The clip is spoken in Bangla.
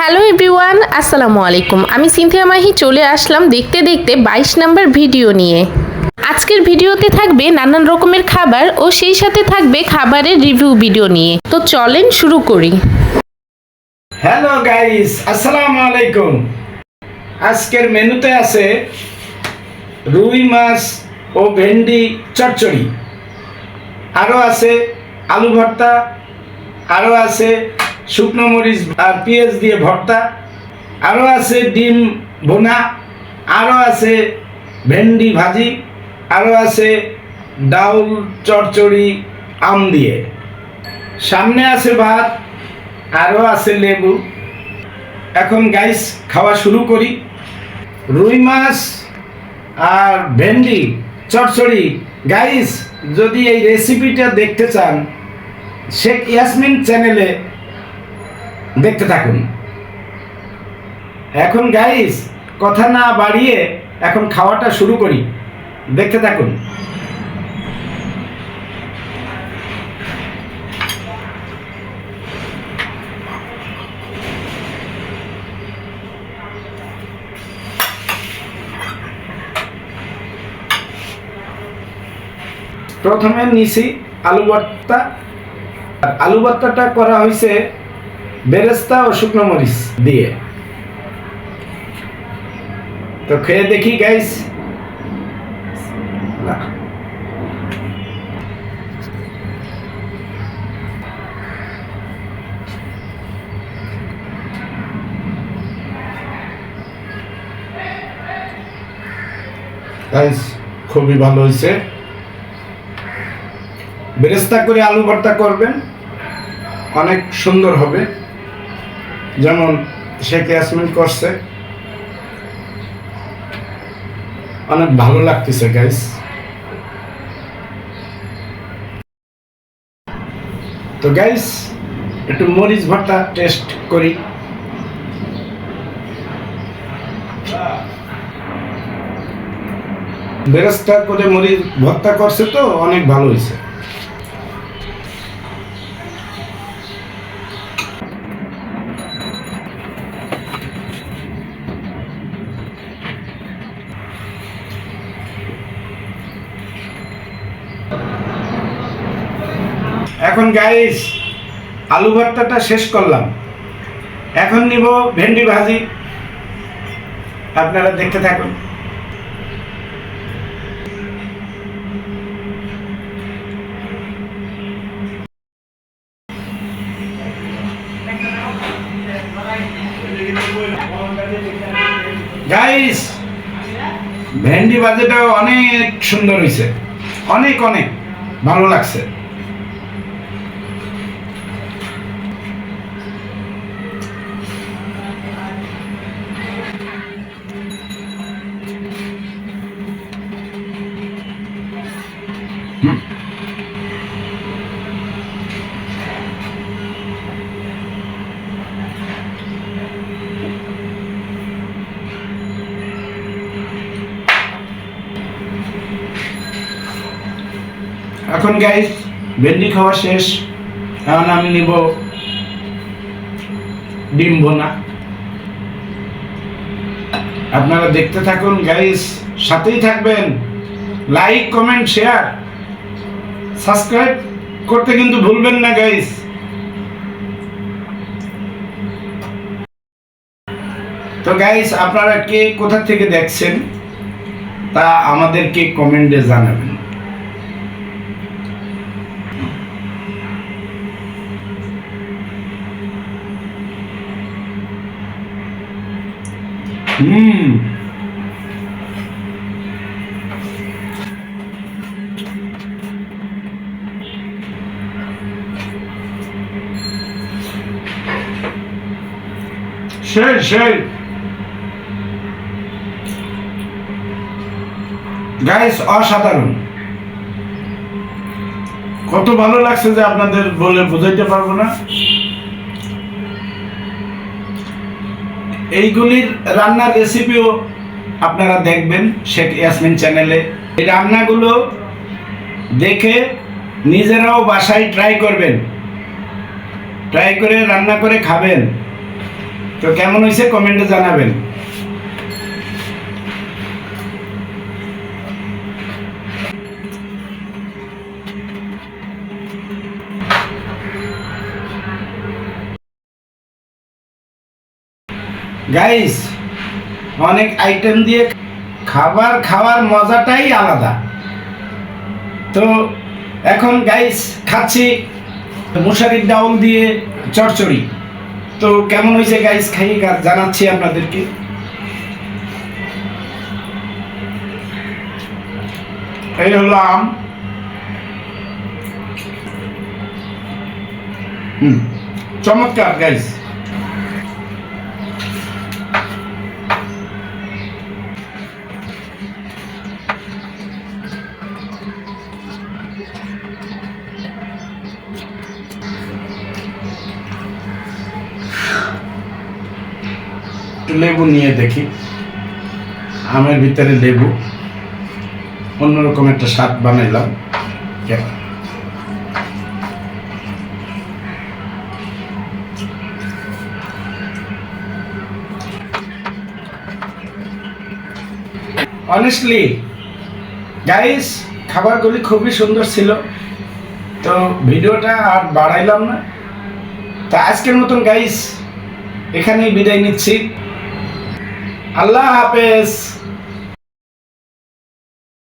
হ্যালো এভরিওয়ান, আসসালামু আলাইকুম। আমি সিনথিয়া মাহি চলে আসলাম দেখতে দেখতে 22 নম্বর ভিডিও নিয়ে। আজকের ভিডিওতে থাকবে নানান রকমের খাবার ও সেই সাথে থাকবে খাবারের রিভিউ ভিডিও নিয়ে। তো চলেন শুরু করি। হ্যালো গাইস, আসসালামু আলাইকুম। আজকের মেনুতে আছে রুই মাছ ও ভেন্ডি চচ্চড়ি, আরও আছে আলু ভর্তা, আরও আছে শুকনো মরিচ আর পেঁয়াজ দিয়ে ভর্তা, আরও আছে ডিম ভুনা, আরও আছে ভেন্ডি ভাজি, আরও আছে ডাউল চচ্চড়ি আম দিয়ে, সামনে আছে ভাত, আরও আছে লেবু। এখন গাইস খাওয়া শুরু করি। রুই মাছ আর ভেন্ডি চচ্চড়ি, গাইস যদি এই রেসিপিটা দেখতে চান শেখ ইয়াসমিন চ্যানেলে দেখতে থাকুন। এখন গাইস কথা না বাড়িয়ে এখন খাওয়াটা শুরু করি, দেখতে থাকুন। প্রথমে নিছি আলু ভর্তা। আলু ভর্তাটা করা হয়েছে বেরেস্তা ও শুকনো মরিচ দিয়ে। তো খেয়ে দেখি গাইস। গাইস খুবই ভালো হয়েছে। বেরেস্তা করে আলু ভর্তা করবেন, অনেক সুন্দর হবে, যেমন শেখ ইয়াসমিন করছে। অনেক ভালো লাগতেছে গাইস। তো গাইস একটু মরিচ ভর্তা টেস্ট করি। বেরেস্তা করে মরিচ ভর্তা করছে তো অনেক ভালো হয়েছে। এখন গাইস আলু ভর্তাটা শেষ করলাম, এখন নিব ভেন্ডি ভাজি। আপনারা দেখতে থাকুন। গাইস ভেন্ডি ভাজিটা অনেক সুন্দর হয়েছে, অনেক অনেক ভালো লাগছে। এখন গাইস ভেন্ডি খাওয়া শেষ, এখন আমি নিব ডিম ভুনা। আপনারা দেখতে থাকুন গাইস, সাথেই থাকবেন। লাইক কমেন্ট শেয়ার সাবস্ক্রাইব করতে কিন্তু ভুলবেন না গাইস। তো গাইস আপনারা কে কোথা থেকে দেখছেন তা আমাদেরকে কমেন্টে জানাবেন। সেই গাইস অসাধারণ, কত ভালো লাগছে যে আপনাদের বলে বোঝাইতে পারবো না। এইগুলির রান্নার রেসিপিও আপনারা দেখবেন শেখ ইয়াসমিন চ্যানেলে। এই রান্নাগুলো দেখে নিজেরাও বাসায় ট্রাই করবেন, ট্রাই করে রান্না করে খাবেন। তো কেমন হয়েছে কমেন্টে জানাবেন। গাইস, অনেক আইটেম দিয়ে খাবার খাওয়ার মজাটাই আলাদা। তো এখন গাইস খাচ্ছি মশারির ডাউল দিয়ে চচ্চড়ি। তো কেমন হয়েছে গাইস খাইয়ে জানাচ্ছি আপনাদেরকে। এই হলো আম, চমৎকার গাইস। লেবু নিয়ে দেখি, আমের ভিতরে লেবু, অন্যরকম একটা স্বাদ বানাইলাম। অনেস্টলি গাইস, খাবারগুলি খুবই সুন্দর ছিল। তো ভিডিওটা আর বাড়াইলাম না। তা আজকের মতন গাইস এখানেই বিদায় নিচ্ছি। আল্লাহ হাফেজ।